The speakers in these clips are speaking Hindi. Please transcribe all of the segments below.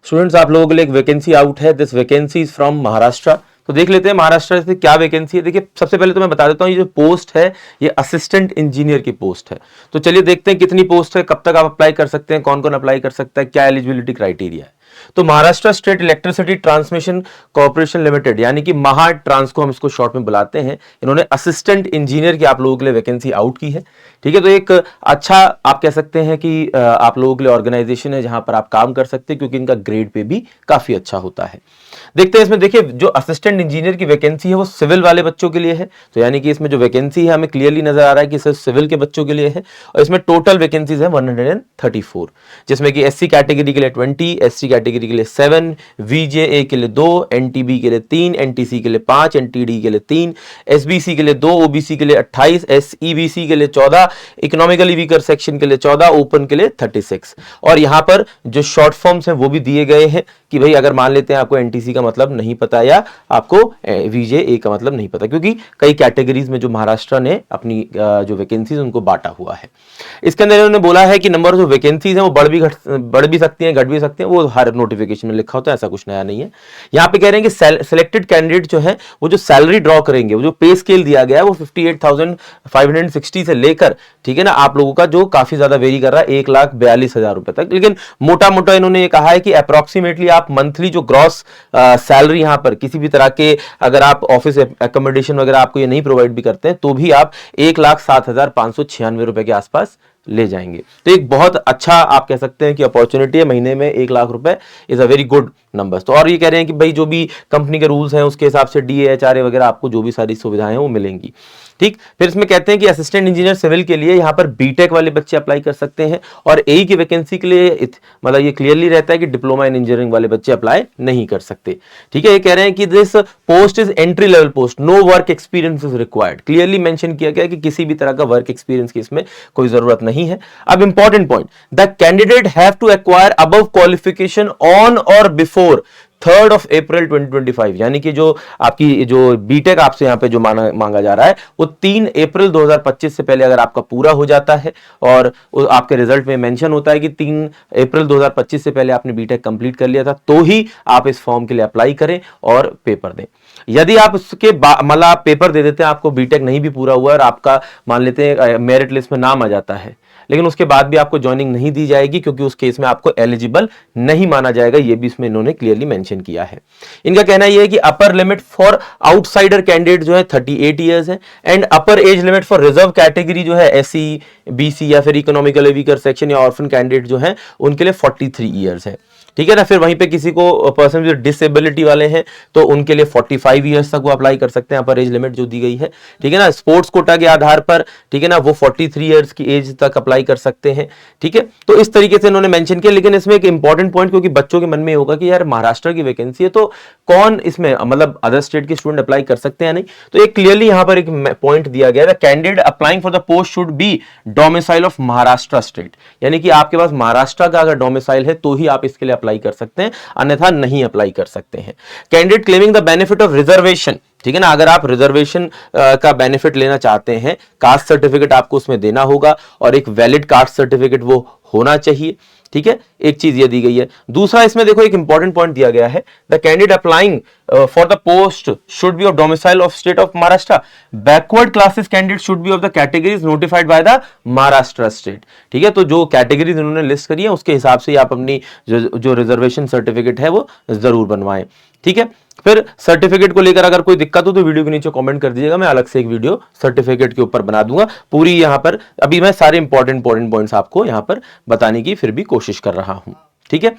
स्टूडेंट्स आप लोगों के लिए एक वैकेंसी आउट है। This vacancy is from Maharashtra. तो देख लेते हैं महाराष्ट्र से क्या वैकेंसी है। देखिए सबसे पहले तो मैं बता देता हूँ, ये जो पोस्ट है ये असिस्टेंट इंजीनियर की पोस्ट है। तो चलिए देखते हैं कितनी पोस्ट है, कब तक आप अप्लाई कर सकते हैं, कौन कौन अप्लाई कर सकता है, क्या एलिजिबिलिटी क्राइटेरिया है। तो Maharashtra state electricity transmission corporation limited यानी कि महा ट्रांस को हम इसको शॉर्ट में बुलाते हैं, इन्होंने असिस्टेंट इंजीनियर की आप लोगों के लिए वैकेंसी आउट की है। ठीक है, तो एक अच्छा आप कह सकते हैं कि आप लोगों के लिए ऑर्गेनाइजेशन है जहां पर आप काम कर सकते हैं, क्योंकि इनका ग्रेड पे भी काफी अच्छा होता है। देखते हैं इसमें, देखिए जो असिस्टेंट इंजीनियर की वैकेंसी है वो सिविल वाले बच्चों के लिए है। तो यानी कि इसमें जो वैकेंसी है हमें क्लियरली नजर आ रहा है कि सिर्फ सिविल के बच्चों के लिए है। और इसमें टोटल वैकेंसीज है 134, जिसमें कि एससी कैटेगरी के लिए 20, एसटी कैटेगरी के लिए 7, वीजेए के लिए 2, एनटीबी के लिए 3, एनटीसी के लिए 5, एनटीडी के लिए 3, एसबीसी के लिए 2, ओबीसी के लिए 28, एसईबीसी के लिए 14, इकोनॉमिकली वीकर सेक्शन के लिए 14, ओपन के लिए 36। और यहां पर जो शॉर्ट फॉर्म्स हैं वो भी दिए गए हैं कि भाई अगर मान लेते हैं आपको एनटीसी का मतलब नहीं पता या आपको वीजेए का मतलब नहीं पता, क्योंकि कई कैटेगरीज में जो महाराष्ट्र ने अपनी जो वैकेंसीज उनको बांटा हुआ है। इसके अंदर इन्होंने बोला है कि नंबर जो वैकेंसीज हैं वो बढ़ भी सकती हैं, घट भी सकती हैं, वो हर नोटिफिकेशन में लिखा होता है, ऐसा कुछ नया नहीं है। यहाँ पे कह रहे हैं कि सिलेक्टेड कैंडिडेट जो है वो जो सैलरी ड्रॉ करेंगे, वो जो पे स्केल दिया गया है वो 58,560 से लेकर, ठीक है ना, आप लोगों का जो काफी ज्यादा वेरी कर रहा है 1,42,000 रुपए तक। लेकिन मोटा मोटा इन्होंने ये कहा है कि अप्रोक्सीमेटली आप मंथली जो ग्रॉस सैलरी यहां पर किसी भी तरह के अगर आप ऑफिस एकोमोडेशन वगैरह आपको ये नहीं प्रोवाइड भी करते हैं तो भी आप 1,07,596 रुपए के आसपास ले जाएंगे। तो एक बहुत अच्छा आप कह सकते हैं कि अपॉर्चुनिटी है, महीने में 1,00,000 रुपए is a very good number. तो और ये कह रहे हैं कि भाई जो भी कंपनी के रूल्स हैं उसके हिसाब से डीए एचआरए वगैरह आपको जो भी सारी सुविधाएं हैं वो मिलेंगी। ठीक, फिर इसमें कहते हैं कि असिस्टेंट इंजीनियर सिविल के लिए यहाँ पर बीटेक वाले बच्चे अप्लाई कर सकते हैं, और एई की वैकेंसी के लिए मतलब ये क्लियरली रहता है कि डिप्लोमा इन इंजीनियरिंग वाले बच्चे अप्लाई नहीं कर सकते। ठीक है, ये कह रहे हैं कि this post is entry level post, no work experience is required. Clearly mention किया गया कि किसी भी तरह का वर्क एक्सपीरियंस की इसमें कोई जरूरत नहीं है। अब important point, the candidate have to acquire above qualification on or before 3 April 2025, यानी कि जो आपकी जो बीटेक आपसे यहां पे जो मांगा जा रहा है वो 3 अप्रैल 2025 से पहले अगर आपका पूरा हो जाता है, और आपके रिजल्ट में मेंशन होता है कि 3 अप्रैल 2025 से पहले आपने बीटेक कंप्लीट कर लिया था, तो ही आप इस फॉर्म के लिए अप्लाई करें और पेपर दें। यदि आप उसके मतलब आप पेपर दे देते हैं, आपको बीटेक नहीं भी पूरा हुआ और आपका मान लेते हैं मेरिट लिस्ट में नाम आ जाता है, लेकिन उसके बाद भी आपको ज्वाइनिंग नहीं दी जाएगी, क्योंकि उस केस में आपको एलिजिबल नहीं माना जाएगा। ये भी इसमें इन्होंने क्लियरली मेंशन किया है। इनका कहना यह है कि upper limit for outsider candidate जो है 38 इयर्स है, and upper age limit for reserve category जो है एससी बीसी या फिर इकोनॉमिकली वीकर सेक्शन या ऑर्फन कैंडिडेट जो है उनके लिए 43 इयर्स है। ठीक है ना, फिर वहीं पे किसी को पर्सन जो डिसेबिलिटी वाले हैं तो उनके लिए 45 इयर्स तक वो अप्लाई कर सकते हैं, अपर एज लिमिट जो दी गई है। ठीक है ना, स्पोर्ट्स कोटा के आधार पर, ठीक है ना, वो 43 इयर्स की एज तक अप्लाई कर सकते हैं। ठीक है, तो इस तरीके से इन्होंने मेंशन किया। लेकिन इसमें एक इंपॉर्टेंट पॉइंट, क्योंकि बच्चों के मन में होगा कि यार महाराष्ट्र की वैकेंसी है तो कौन इसमें मतलब अदर स्टेट के स्टूडेंट अप्लाई कर सकते हैं नहीं, तो एक क्लियरली यहां पर एक पॉइंट दिया गया है, candidate applying for the post should be domicile of Maharashtra state, यानी कि आपके पास महाराष्ट्र का अगर डोमिसाइल है तो ही आप इसके लिए अप्लाई कर सकते हैं, अन्यथा नहीं अप्लाई कर सकते हैं। Candidate claiming the benefit of reservation, ठीक है ना, अगर आप रिजर्वेशन का बेनिफिट लेना चाहते हैं, कास्ट सर्टिफिकेट आपको उसमें देना होगा और एक वैलिड कास्ट सर्टिफिकेट वो होना चाहिए। ठीक है, एक चीज ये दी गई है। दूसरा इसमें देखो एक इंपॉर्टेंट पॉइंट दिया गया है, the candidate applying for the post should be of domicile of state of Maharashtra, backward classes candidate should be of the categories notified by the Maharashtra state. ठीक है, तो जो कैटेगरीज इन्होंने लिस्ट करी है उसके हिसाब से आप अपनी जो रिजर्वेशन सर्टिफिकेट है वो जरूर बनवाएं। ठीक है, फिर सर्टिफिकेट को लेकर अगर कोई दिक्कत हो तो वीडियो के नीचे कमेंट कर दीजिएगा, मैं अलग से एक वीडियो सर्टिफिकेट के ऊपर बना दूंगा पूरी। यहां पर अभी मैं सारे इंपॉर्टेंट पॉइंट्स आपको यहां पर बताने की फिर भी कोशिश कर रहा हूं। ठीक है,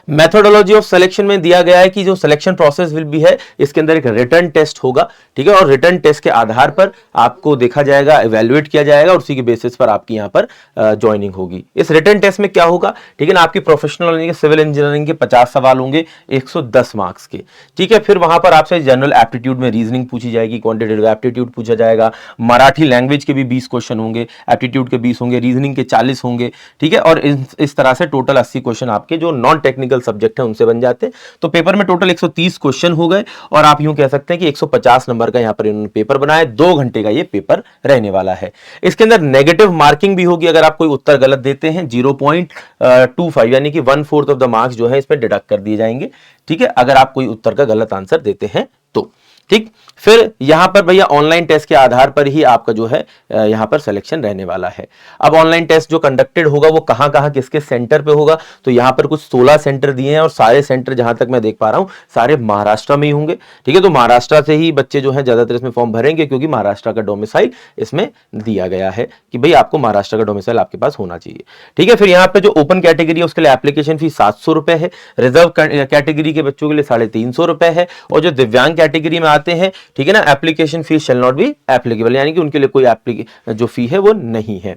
मेथोडोलॉजी ऑफ सिलेक्शन में दिया गया है कि जो सिलेक्शन प्रोसेस विल भी है, इसके अंदर एक रिटर्न टेस्ट होगा। ठीक है, और रिटर्न टेस्ट के आधार पर आपको देखा जाएगा, इवैल्यूएट किया जाएगा और उसी के बेसिस पर आपकी यहां पर ज्वाइनिंग होगी। इस रिटर्न टेस्ट में क्या होगा, ठीक है ना, आपकी प्रोफेशनल सिविल इंजीनियरिंग के 50 सवाल होंगे 110 मार्क्स के। ठीक है, फिर वहां पर आपसे जनरल एप्टीट्यूड में रीजनिंग पूछी जाएगी, क्वांटिटेटिव एप्टीट्यूड पूछा जाएगा, मराठी लैंग्वेज के भी 20 क्वेश्चन होंगे, एप्टीट्यूड के 20 होंगे, रीजनिंग के 40 होंगे। ठीक है, और इस तरह से टोटल 80 क्वेश्चन आपके जो नॉन टेक्निकल सब्जेक्ट है उनसे बन जाते हैं। तो पेपर में टोटल 130 क्वेश्चन हो गए और आप यूं कह सकते हैं कि 150 नंबर का यहां पर इन्होंने पेपर बनाया। 2 घंटे का ये पेपर रहने वाला है। इसके अंदर नेगेटिव मार्किंग भी होगी अगर आप कोई उत्तर गलत देते हैं। 0.25 यानी कि 1/4 ऑफ द मार्क्स जो है इसमें डिडक्ट कर दिए जाएंगे। ठीक है, अगर आप कोई उत्तर का गलत आंसर देते हैं तो। ठीक, फिर यहां पर भैया ऑनलाइन टेस्ट के आधार पर ही आपका जो है यहां पर सिलेक्शन रहने वाला है। अब ऑनलाइन टेस्ट जो कंडक्टेड होगा वो कहां कहां किसके सेंटर पे होगा, तो यहां पर कुछ 16 सेंटर दिए हैं और सारे सेंटर जहां तक मैं देख पा रहा हूं सारे महाराष्ट्र में ही होंगे। ठीक है, तो महाराष्ट्र से ही बच्चे जो है ज्यादातर इसमें फॉर्म भरेंगे क्योंकि महाराष्ट्र का डोमिसाइल इसमें दिया गया है कि भाई आपको महाराष्ट्र का डोमिसाइल आपके पास होना चाहिए। ठीक है, फिर यहां पे जो ओपन कैटेगरी है उसके लिए एप्लीकेशन फीस 700 रुपए है, रिजर्व कैटेगरी के बच्चों के लिए 350 रुपए है, और जो दिव्यांग कैटेगरी में आते हैं, ठीक है ना, application fees shall not be applicable, यानी कि उनके लिए कोई जो फी है वो नहीं है।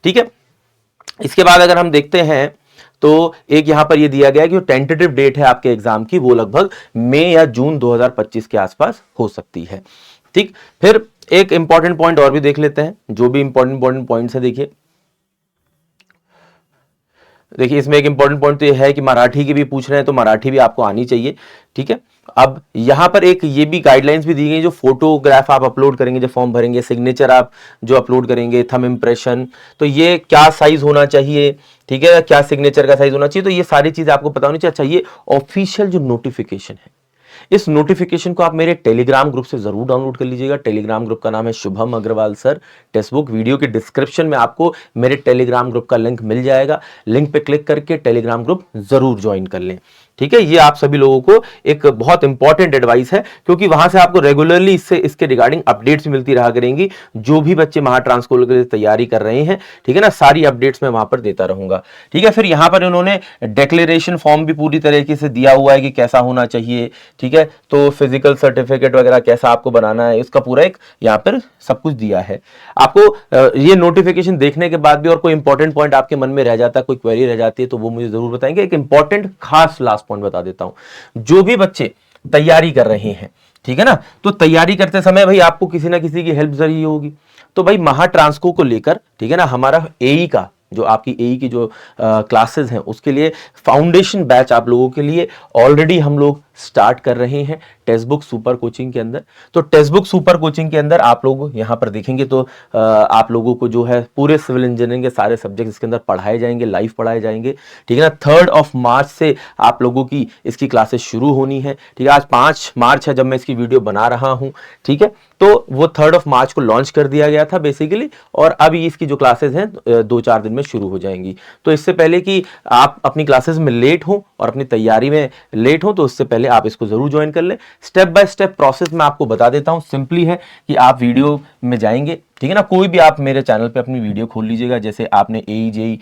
ठीक है, इसके बाद अगर हम देखते हैं तो एक यहां पर ये दिया गया है कि जो टेंटेटिव डेट है आपके एग्जाम की वो लगभग मई या जून 2025 के आसपास हो सकती है। ठीक, फिर एक इंपॉर्टेंट पॉइंट और भी देख लेते हैं, जो भी इंपॉर्टेंट पॉइंट्स है। देखिए इसमें एक इंपॉर्टेंट पॉइंट तो ये है कि मराठी की भी पूछ रहे हैं तो मराठी भी आपको आनी चाहिए। ठीक है, अब यहां पर एक ये भी गाइडलाइंस भी दी गई, जो फोटोग्राफ आप अपलोड करेंगे, जब फॉर्म भरेंगे, सिग्नेचर आप जो अपलोड करेंगे, थंब इंप्रेशन, तो ये क्या साइज होना चाहिए, ठीक है, क्या सिग्नेचर का साइज होना चाहिए, तो ये सारी चीज आपको पता होनी चाहिए। अच्छा, ये ऑफिशियल जो नोटिफिकेशन है, इस नोटिफिकेशन को आप मेरे टेलीग्राम ग्रुप से जरूर डाउनलोड कर लीजिएगा। टेलीग्राम ग्रुप का नाम है Shubham Agarwal sir textbook. Video के डिस्क्रिप्शन में आपको मेरे टेलीग्राम ग्रुप का लिंक मिल जाएगा। लिंक पे क्लिक करके टेलीग्राम ग्रुप जरूर ज्वाइन कर लें। ठीक है, ये आप सभी लोगों को एक बहुत इंपॉर्टेंट एडवाइस है, क्योंकि वहां से आपको रेगुलरली इसके रिगार्डिंग अपडेट्स मिलती रहा करेंगी। जो भी बच्चे महाट्रांसकोल के लिए तैयारी कर रहे हैं, ठीक है ना, सारी अपडेट्स मैं वहां पर देता रहूंगा। ठीक है, फिर यहां पर इन्होंने डिक्लेरेशन फॉर्म भी पूरी तरीके से दिया हुआ है कि कैसा होना चाहिए। ठीक है, तो फिजिकल सर्टिफिकेट वगैरह कैसा आपको बनाना है, इसका पूरा एक यहाँ पर सब कुछ दिया है आपको। ये नोटिफिकेशन देखने के बाद भी और कोई इंपॉर्टेंट पॉइंट आपके मन में रह जाता है, कोई क्वेरी रह जाती है, तो वो मुझे जरूर बताएंगे। एक इंपॉर्टेंट खास लास्ट पॉइंट बता देता हूं, जो भी बच्चे तैयारी कर रहे हैं, ठीक है ना, तो तैयारी करते समय भाई आपको किसी ना किसी की हेल्प जरूरी होगी। तो भाई महाट्रांसको को लेकर, ठीक है ना, हमारा एई का जो आपकी एई की जो क्लासेस हैं उसके लिए फाउंडेशन बैच आप लोगों के लिए ऑलरेडी हम लोग स्टार्ट कर रहे हैं टेक्स्ट बुक सुपर कोचिंग के अंदर। तो टेक्स्ट बुक सुपर कोचिंग के अंदर आप लोग यहां पर देखेंगे तो आप लोगों को जो है पूरे सिविल इंजीनियरिंग के सारे सब्जेक्ट इसके अंदर पढ़ाए जाएंगे, लाइव पढ़ाए जाएंगे। ठीक है ना, 3 मार्च से आप लोगों की इसकी क्लासेस शुरू होनी है। ठीक है, आज 5 मार्च है जब मैं इसकी वीडियो बना रहा हूं। ठीक है, तो वो 3 मार्च को लॉन्च कर दिया गया था बेसिकली, और अब इसकी जो क्लासेस हैं 2-4 दिन में शुरू हो जाएंगी। तो इससे पहले कि आप अपनी क्लासेस में लेट हो और अपनी तैयारी में लेट हो, तो उससे पहले आप इसको जरूर ज्वाइन कर लें। स्टेप बाय स्टेप प्रोसेस मैं आपको बता देता हूं। सिंपली है कि आप वीडियो में जाएंगे, ठीक है ना, कोई भी आप मेरे चैनल पे अपनी वीडियो खोल लीजिएगा, जैसे आपने एई जेई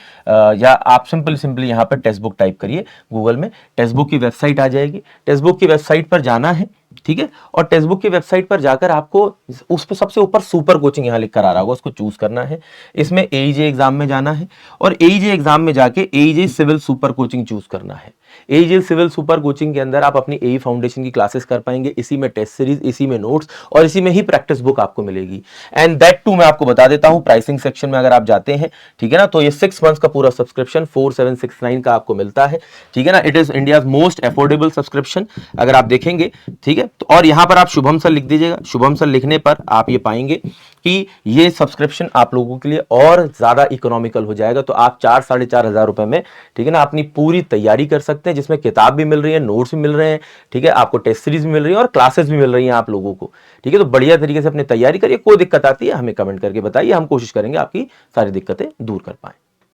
या आप सिंपली यहाँ पर टेक्स्ट बुक टाइप करिए गूगल में, टेक्स्ट बुक की वेबसाइट आ जाएगी। टेक्स्ट बुक की वेबसाइट पर जाना है, ठीक है, और टेक्स्ट बुक की वेबसाइट पर जाकर आपको उस पर सबसे ऊपर सुपर कोचिंग यहाँ लिख कर आ रहा होगा, उसको चूज करना है। इसमें एईजे एग्जाम में जाना है और एईजे एग्जाम में जाके एईजे सिविल सुपर कोचिंग चूज करना है। एईजे सिविल सुपर कोचिंग के अंदर आप अपनी एई फाउंडेशन की क्लासेस कर पाएंगे। इसी में टेस्ट सीरीज, इसी में नोट्स और इसी में ही प्रैक्टिस बुक आपको मिलेगी। एंड दैट टू मैं आपको बता देता हूं, प्राइसिंग सेक्शन में अगर आप जाते हैं, ठीक है ना, तो ये 6 मंथ्स का पूरा सब्सक्रिप्शन 4769 का आपको मिलता है। ठीक है ना, it is India's most affordable subscription अगर आप देखेंगे। ठीक है, तो और यहां पर आप शुभम सर लिख दीजिएगा। शुभम सर लिखने पर आप ये पाएंगे कि ये सब्सक्रिप्शन आप लोगों के लिए और ज्यादा इकोनॉमिकल हो जाएगा। तो आप 4-4.5 हजार रुपए में, ठीक है ना, अपनी पूरी तैयारी कर सकते हैं, जिसमें किताब भी मिल रही है, नोट्स भी मिल रहे हैं, ठीक है, आपको टेस्ट सीरीज भी मिल रही है और क्लासेस भी मिल रही हैं आप लोगों को। ठीक है, तो बढ़िया तरीके से अपनी तैयारी करिए। कोई दिक्कत आती है हमें कमेंट करके बताइए, हम कोशिश करेंगे आपकी सारी दिक्कतें दूर कर पाए।